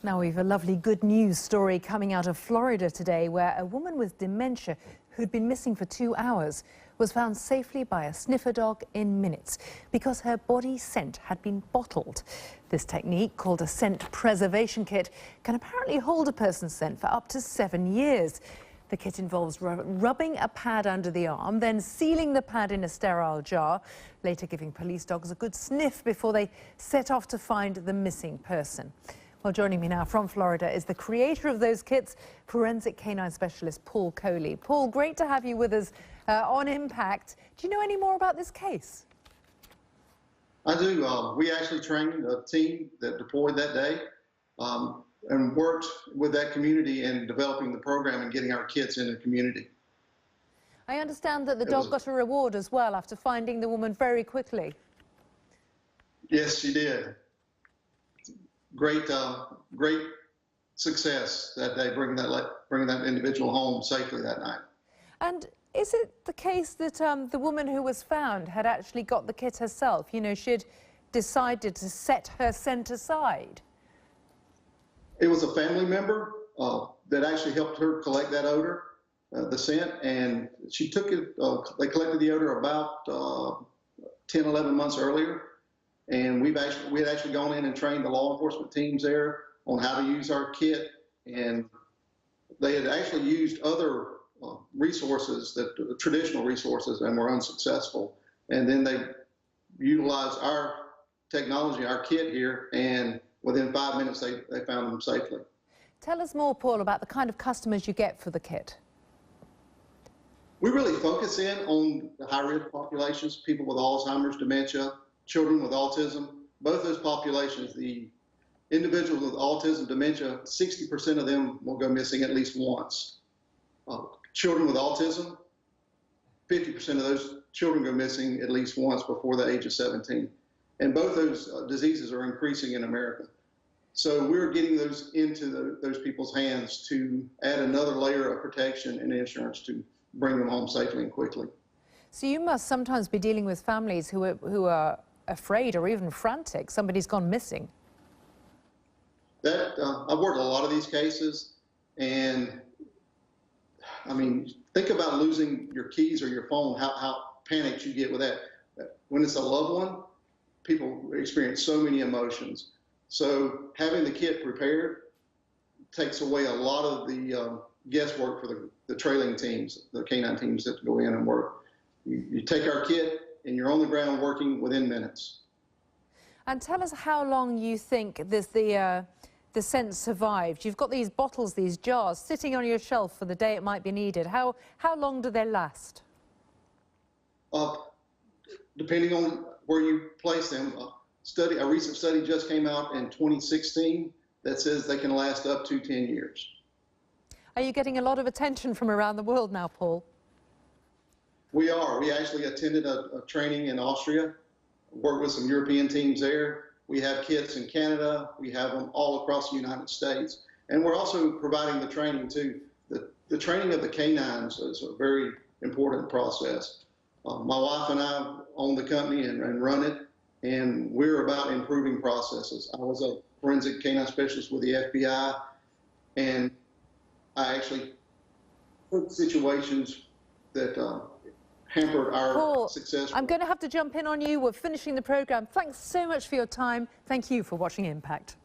Now we've a lovely good news story coming out of Florida today, where a woman with dementia who'd been missing for 2 hours was found safely by a sniffer dog in minutes because her body scent had been bottled. This technique, called a scent preservation kit, can apparently hold a person's scent for up to 7 years. The kit involves rubbing a pad under the arm, then sealing the pad in a sterile jar, later giving police dogs a good sniff before they set off to find the missing person. Well, joining me now from Florida is the creator of those kits, forensic canine specialist Paul Coley. Paul, great to have you with us on Impact. Do you know any more about this case? I do. We actually trained a team that deployed that day and worked with that community in developing the program and getting our kits in the community. I understand that the dog got a reward as well after finding the woman very quickly. Yes, she did. Great success that day, bringing that individual home safely that night. And is it the case that the woman who was found had actually got the kit herself? You know, she'd decided to set her scent aside? It was a family member that actually helped her collect that odor, the scent, and she took it. They collected the odor about 10, 11 months earlier. And we had actually gone in and trained the law enforcement teams there on how to use our kit, and they had actually used other resources, traditional resources, and were unsuccessful. And then they utilized our technology, our kit here, and within 5 minutes they found them safely. Tell us more, Paul, about the kind of customers you get for the kit. We really focus in on the high-risk populations, people with Alzheimer's, dementia, children with autism. Both those populations, the individuals with autism, dementia, 60% of them will go missing at least once. Children with autism, 50% of those children go missing at least once before the age of 17. And both those diseases are increasing in America. So we're getting those into those people's hands to add another layer of protection and insurance to bring them home safely and quickly. So you must sometimes be dealing with families who are afraid or even frantic. Somebody's gone missing. I've worked a lot of these cases, and I mean, think about losing your keys or your phone, how panicked you get with that. When it's a loved one, people experience so many emotions. So having the kit prepared takes away a lot of the guesswork for the trailing teams, the canine teams that go in and work. You take our kit, and you're on the ground working within minutes. And tell us how long you think the scent survived. You've got these bottles, these jars, sitting on your shelf for the day it might be needed. How long do they last? Depending on where you place them. A recent study just came out in 2016 that says they can last up to 10 years. Are you getting a lot of attention from around the world now, Paul? We are. We actually attended a training in Austria, worked with some European teams there. We have kits in Canada. We have them all across the United States. And we're also providing the training too. The training of the canines is a very important process. My wife and I own the company and run it, and we're about improving processes. I was a forensic canine specialist with the FBI, and I actually took situations that hampered our Paul, success. I'm going to have to jump in on you. We're finishing the program. Thanks so much for your time. Thank you for watching Impact.